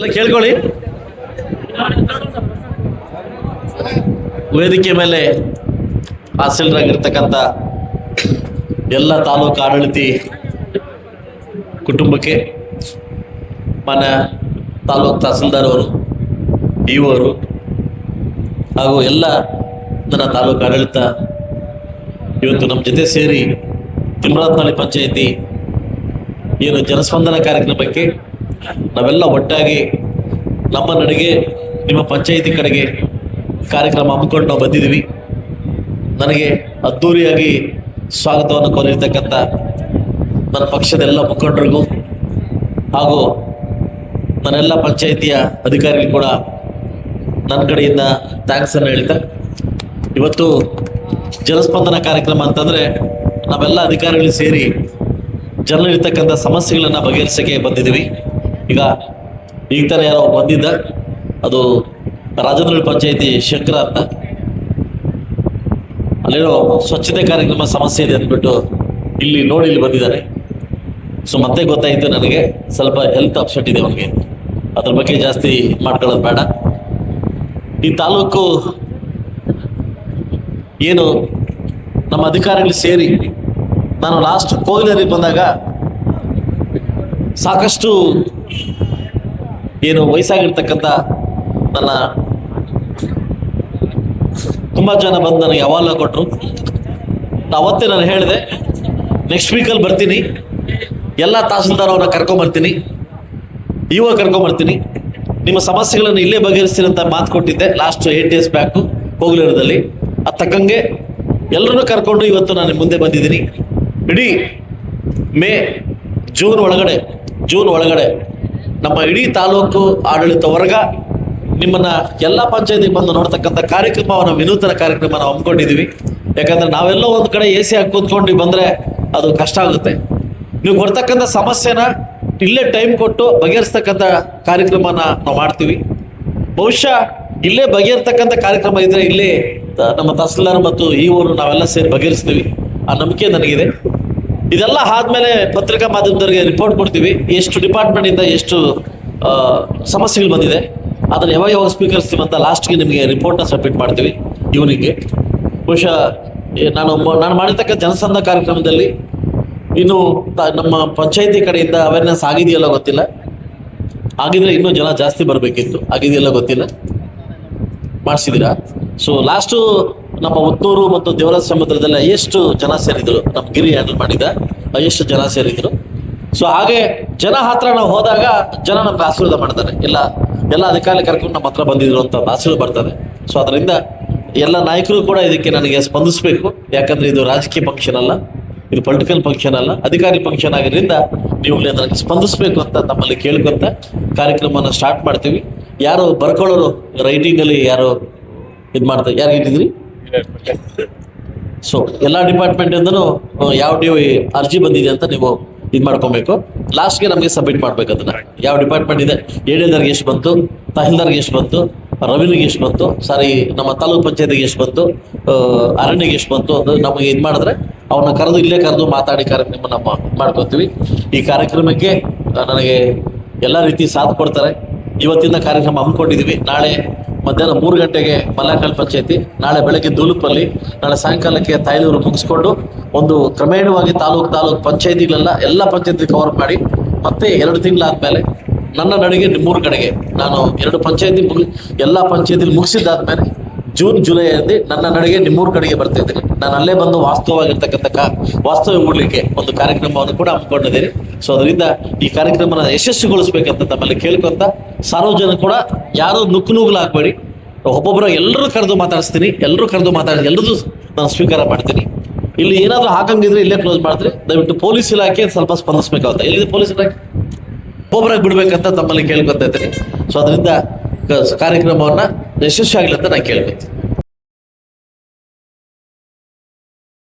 ಎಲ್ಲ ಕೇಳ್ಕೊಳ್ಳಿ. ವೇದಿಕೆ ಮೇಲೆ ಆಸೀನರಾಗಿರ್ತಕ್ಕಂಥ ಎಲ್ಲ ತಾಲೂಕು ಆಡಳಿತಿ ಕುಟುಂಬಕ್ಕೆ, ಮಾನ್ಯ ತಾಲೂಕು ತಹಸೀಲ್ದಾರ್ ಅವರು, ಇವರು ಹಾಗೂ ಎಲ್ಲ ನನ್ನ ತಾಲೂಕು ಆಡಳಿತ ಇವತ್ತು ನಮ್ಮ ಜೊತೆ ಸೇರಿ ತಿಮ್ರಾತ್ನಳ್ಳಿ ಪಂಚಾಯಿತಿ ಏನು ಜನಸ್ಪಂದನ ಕಾರ್ಯಕ್ರಮಕ್ಕೆ ನಾವೆಲ್ಲ ಒಟ್ಟಾಗಿ ನಮ್ಮ ನಡೆಗೆ ನಿಮ್ಮ ಪಂಚಾಯಿತಿ ಕಡೆಗೆ ಕಾರ್ಯಕ್ರಮ ಹಮ್ಮಿಕೊಂಡು ನಾವು ಬಂದಿದ್ದೀವಿ. ನನಗೆ ಅದ್ಧೂರಿಯಾಗಿ ಸ್ವಾಗತವನ್ನು ಕೋರಿರ್ತಕ್ಕಂಥ ನನ್ನ ಪಕ್ಷದ ಎಲ್ಲ ಮುಖಂಡರಿಗೂ ಹಾಗೂ ನನ್ನೆಲ್ಲ ಪಂಚಾಯಿತಿಯ ಅಧಿಕಾರಿಗಳು ಕೂಡ ನನ್ನ ಕಡೆಯಿಂದ ಥ್ಯಾಂಕ್ಸನ್ನು ಹೇಳ್ತಾ, ಇವತ್ತು ಜನಸ್ಪಂದನ ಕಾರ್ಯಕ್ರಮ ಅಂತಂದರೆ ನಾವೆಲ್ಲ ಅಧಿಕಾರಿಗಳು ಸೇರಿ ಜನರಿರ್ತಕ್ಕಂಥ ಸಮಸ್ಯೆಗಳನ್ನು ಬಗೆಹರಿಸೋಕ್ಕೆ ಬಂದಿದ್ದೀವಿ. ಈಗ ಥರ ಯಾರೋ ಬಂದಿದ್ದ, ಅದು ರಾಜನಹಳ್ಳಿ ಪಂಚಾಯಿತಿ ಶಂಕರ ಅಂತ, ಅಲ್ಲೇನೋ ಸ್ವಚ್ಛತೆ ಕಾರ್ಯಕ್ರಮ ಸಮಸ್ಯೆ ಇದೆ ಅಂದ್ಬಿಟ್ಟು ಇಲ್ಲಿ ಬಂದಿದ್ದಾರೆ. ಸೊ ಮತ್ತೆ ಗೊತ್ತಾಯಿತು ನನಗೆ ಸ್ವಲ್ಪ ಹೆಲ್ತ್ ಅಪ್ಸೆಟ್ ಇದೆ ಅವನಿಗೆ, ಅದ್ರ ಬಗ್ಗೆ ಜಾಸ್ತಿ ಮಾಡ್ಕೊಳ್ಳೋದು ಬೇಡ. ಈ ತಾಲೂಕು ಏನು ನಮ್ಮ ಅಧಿಕಾರಿಗಳು ಸೇರಿ, ನಾನು ಲಾಸ್ಟ್ ಕೋಗಿಲರಿಗೆ ಬಂದಾಗ ಸಾಕಷ್ಟು ಏನು ವಯಸ್ಸಾಗಿರ್ತಕ್ಕಂಥ ನನ್ನ ತುಂಬ ಜನ ಬಂದು ನನಗೆ ಅಹವಾಲು ಕೊಟ್ಟರು. ಅವತ್ತೇ ನಾನು ಹೇಳಿದೆ, ನೆಕ್ಸ್ಟ್ ವೀಕಲ್ಲಿ ಬರ್ತೀನಿ, ಎಲ್ಲ ತಹಸೀಲ್ದಾರ್ ಅವ್ರನ್ನ ಕರ್ಕೊಂಬರ್ತೀನಿ, ಇವಾಗ ಕರ್ಕೊಂಬರ್ತೀನಿ, ನಿಮ್ಮ ಸಮಸ್ಯೆಗಳನ್ನು ಇಲ್ಲೇ ಬಗೆಹರಿಸ್ತೀನಿ ಅಂತ ಮಾತು ಕೊಟ್ಟಿದ್ದೆ ಲಾಸ್ಟ್ 8 days ಬ್ಯಾಕು ಕೋಗಿಲೂರದಲ್ಲಿ. ಅದು ತಕ್ಕಂಗೆ ಎಲ್ಲರನ್ನೂ ಕರ್ಕೊಂಡು ಇವತ್ತು ನಾನು ಮುಂದೆ ಬಂದಿದ್ದೀನಿ. ಇಡೀ ಜೂನ್ ಒಳಗಡೆ ನಮ್ಮ ಇಡೀ ತಾಲೂಕು ಆಡಳಿತ ವರ್ಗ ನಿಮ್ಮನ್ನ ಎಲ್ಲ ಪಂಚಾಯತಿಗೆ ಬಂದು ನೋಡ್ತಕ್ಕಂಥ ಕಾರ್ಯಕ್ರಮವನ್ನು, ವಿನೂತನ ಕಾರ್ಯಕ್ರಮ ನಾವು ಹಮ್ಮಿಕೊಂಡಿದ್ದೀವಿ. ಯಾಕಂದ್ರೆ ನಾವೆಲ್ಲ ಒಂದು ಕಡೆ AC ಹಾಕಿ ಕೂತ್ಕೊಂಡು ಬಂದರೆ ಅದು ಕಷ್ಟ ಆಗುತ್ತೆ. ನೀವು ಕೊಡ್ತಕ್ಕಂಥ ಸಮಸ್ಯೆನ ಇಲ್ಲೇ ಟೈಮ್ ಕೊಟ್ಟು ಬಗೆಹರಿಸ್ತಕ್ಕಂಥ ಕಾರ್ಯಕ್ರಮನ ನಾವು ಮಾಡ್ತೀವಿ. ಬಹುಶಃ ಇಲ್ಲೇ ಬಗೆಹರ್ತಕ್ಕಂಥ ಕಾರ್ಯಕ್ರಮ ಇದ್ರೆ ಇಲ್ಲೇ ನಮ್ಮ ತಹಸೀಲ್ದಾರ್ ಮತ್ತು ಊರು ನಾವೆಲ್ಲ ಸೇರಿ ಬಗೆಹರಿಸ್ತೀವಿ, ಆ ನಂಬಿಕೆ ನನಗಿದೆ. ಇದೆಲ್ಲ ಆದ್ಮೇಲೆ ಪತ್ರಿಕಾ ಮಾಧ್ಯಮದವರಿಗೆ ರಿಪೋರ್ಟ್ ಕೊಡ್ತೀವಿ, ಎಷ್ಟು ಡಿಪಾರ್ಟ್ಮೆಂಟಿಂದ ಎಷ್ಟು ಸಮಸ್ಯೆಗಳು ಬಂದಿದೆ, ಅದನ್ನು ಯಾವಾಗ ಸ್ವೀಕರಿಸ್ತೀವಿ ಅಂತ ಲಾಸ್ಟ್ಗೆ ನಿಮಗೆ ರಿಪೋರ್ಟ್ನ ಸಬ್ಮಿಟ್ ಮಾಡ್ತೀವಿ ಇವನಿಗೆ. ಬಹುಶಃ ನಾನು ಮಾಡಿರ್ತಕ್ಕ ಜನಸಂದ ಕಾರ್ಯಕ್ರಮದಲ್ಲಿ ಇನ್ನು ನಮ್ಮ ಪಂಚಾಯಿತಿ ಕಡೆಯಿಂದ ಅವೇರ್ನೆಸ್ ಆಗಿದೆಯಲ್ಲ ಗೊತ್ತಿಲ್ಲ, ಆಗಿದ್ರೆ ಇನ್ನೂ ಜನ ಜಾಸ್ತಿ ಬರಬೇಕಿತ್ತು, ಆಗಿದೆಯಲ್ಲ ಗೊತ್ತಿಲ್ಲ, ಮಾಡಿಸಿದ್ದೀರಾ? ಸೊ ಲಾಸ್ಟು ನಮ್ಮ ಉತ್ತೂರು ಮತ್ತು ದೇವರಾಜ ಸಮುದ್ರದಲ್ಲ ಎಷ್ಟು ಜನ ಸೇರಿದ್ರು, ನಮ್ಮ ಗಿರಿ ಹ್ಯಾಂಡಲ್ ಮಾಡಿದ ಎಷ್ಟು ಜನ ಸೇರಿದ್ರು. ಸೊ ಹಾಗೆ ಜನ ಹತ್ರ ನಾವು ಹೋದಾಗ ಜನ ನಮ್ಗೆ ಆಶೀರ್ವಾದ ಮಾಡ್ತಾರೆ. ಎಲ್ಲ ಅಧಿಕಾರಿ ಕರ್ಕೊಂಡು ನಮ್ಮ ಹತ್ರ ಬಂದಿದ್ರು ಅಂತ ಆಶೀರ್ವಾದ ಬರ್ತದೆ. ಸೊ ಅದರಿಂದ ಎಲ್ಲ ನಾಯಕರು ಕೂಡ ಇದಕ್ಕೆ ನನಗೆ ಸ್ಪಂದಿಸಬೇಕು. ಯಾಕಂದ್ರೆ ಇದು ರಾಜಕೀಯ ಫಂಕ್ಷನ್ ಅಲ್ಲ, ಇದು ಪೊಲಿಟಿಕಲ್ ಫಂಕ್ಷನ್ ಅಲ್ಲ, ಅಧಿಕಾರಿ ಫಂಕ್ಷನ್ ಆಗಿರೋದ್ರಿಂದ ನೀವು ನನಗೆ ಸ್ಪಂದಿಸಬೇಕು ಅಂತ ನಮ್ಮಲ್ಲಿ ಕೇಳ್ಕೊಂತ ಕಾರ್ಯಕ್ರಮನ ಸ್ಟಾರ್ಟ್ ಮಾಡ್ತೀವಿ. ಯಾರು ಬರ್ಕೊಳ್ಳೋರು ರೈಟಿಂಗಲ್ಲಿ ಯಾರು ಇದು ಮಾಡ್ತಾರೆ, ಯಾರು ಇಟ್ಟಿದ್ರಿ? ಸೊ ಎಲ್ಲ ಡಿಪಾರ್ಟ್ಮೆಂಟಿಂದನೂ ಯಾವ ಅರ್ಜಿ ಬಂದಿದೆ ಅಂತ ನೀವು ಇದು ಮಾಡ್ಕೊಬೇಕು. ಲಾಸ್ಟ್ಗೆ ನಮಗೆ ಸಬ್ಮಿಟ್ ಮಾಡ್ಬೇಕು ಅದನ್ನ, ಯಾವ ಡಿಪಾರ್ಟ್ಮೆಂಟ್ ಇದೆ, ಏಡಿಯರ್ಗೆ ಎಷ್ಟು ಬಂತು, ತಹಸೀಲ್ದಾರ್ಗೆ ಎಷ್ಟು ಬಂತು, ರೆವಿನ್ಯೂಗೆ ಎಷ್ಟು ಬಂತು, ನಮ್ಮ ತಾಲೂಕು ಪಂಚಾಯತಿಗೆ ಎಷ್ಟು ಬಂತು, ಅರಣ್ಯಗೆ ಎಷ್ಟು ಬಂತು, ಅದು ನಮಗೆ ಇದು ಮಾಡಿದ್ರೆ ಅವ್ರನ್ನ ಇಲ್ಲೇ ಕರೆದು ಮಾತಾಡಿ ಕಾರ್ಯಕ್ರಮ ನಮ್ಮ ಮಾಡ್ಕೊತೀವಿ. ಈ ಕಾರ್ಯಕ್ರಮಕ್ಕೆ ನನಗೆ ಎಲ್ಲ ರೀತಿ ಸಾಥ್ ಕೊಡ್ತಾರೆ. ಇವತ್ತಿಂದ ಕಾರ್ಯಕ್ರಮ ಹಮ್ಮಿಕೊಂಡಿದ್ದೀವಿ. ನಾಳೆ ಮಧ್ಯಾಹ್ನ 3 ಗಂಟೆಗೆ ಮಲ್ಲಾಕಲ್ ಪಂಚಾಯತಿ, ನಾಳೆ ಬೆಳಗ್ಗೆ ದೂಲುಪಲ್ಲಿ, ನಾಳೆ ಸಾಯಂಕಾಲಕ್ಕೆ ತಾಯ್ಲೂರು ಮುಗಿಸ್ಕೊಂಡು ಒಂದು ಕ್ರಮೇಣವಾಗಿ ತಾಲೂಕು ಪಂಚಾಯತಿಗಳೆಲ್ಲ ಎಲ್ಲ ಪಂಚಾಯತಿ ಕವರ್ ಮಾಡಿ ಮತ್ತೆ 2 ತಿಂಗಳಾದ್ಮೇಲೆ ನನ್ನ ನಡೆಗೆ 3 ಕಡೆಗೆ ನಾನು 2 ಪಂಚಾಯತಿ ಎಲ್ಲ ಪಂಚಾಯತಿಲಿ ಮುಗಿಸಿದ್ದಾದ್ಮೇಲೆ ಜೂನ್ ಜುಲೈಯಲ್ಲಿ ನನ್ನ ನಡೆಗೆ 3 ಕಡೆಗೆ ಬರ್ತಾ ಇದ್ದೀನಿ. ನಾನು ಅಲ್ಲೇ ಬಂದು ವಾಸ್ತವವಾಗಿರ್ತಕ್ಕಂಥ ವಾಸ್ತವ ಮೂಡಲಿಕ್ಕೆ ಒಂದು ಕಾರ್ಯಕ್ರಮವನ್ನು ಕೂಡ ಹಮ್ಮಿಕೊಂಡಿದ್ದೀನಿ. ಸೊ ಅದರಿಂದ ಈ ಕಾರ್ಯಕ್ರಮನ ಯಶಸ್ವಿಗೊಳಿಸ್ಬೇಕಂತ ತಮ್ಮಲ್ಲಿ ಕೇಳ್ಕೊಂತ, ಸಾರ್ವಜನಿಕ ಕೂಡ ಯಾರು ನುಗ್ಗಲಾಗಬೇಡಿ, ಒಬ್ಬೊಬ್ಬರು ಎಲ್ಲರೂ ಕರೆದು ಮಾತಾಡಿಸ್ತೀನಿ, ಎಲ್ಲರದು ನಾನು ಸ್ವೀಕಾರ ಮಾಡ್ತೀನಿ. ಇಲ್ಲಿ ಏನಾದರೂ ಹಾಕಂಗಿದ್ರೆ ಇಲ್ಲೇ ಕ್ಲೋಸ್ ಮಾಡಿದ್ರೆ ದಯವಿಟ್ಟು ಪೊಲೀಸ್ ಇಲಾಖೆ ಸ್ವಲ್ಪ ಸ್ಪಂದಿಸ್ಬೇಕಾಗುತ್ತೆ. ಎಲ್ಲಿದೆ ಪೊಲೀಸ್ ಇಲಾಖೆ? ಒಬ್ಬರಾಗಿ ಬಿಡ್ಬೇಕಂತ ತಮ್ಮಲ್ಲಿ ಕೇಳ್ಕೊತಾ ಇದ್ದೀನಿ. ಸೊ ಅದರಿಂದ ಕಾರ್ಯಕ್ರಮವನ್ನು ಯಶಸ್ವಿ ಆಗಲಿ ಅಂತ ನಾನು ಕೇಳ್ಬೇಕು.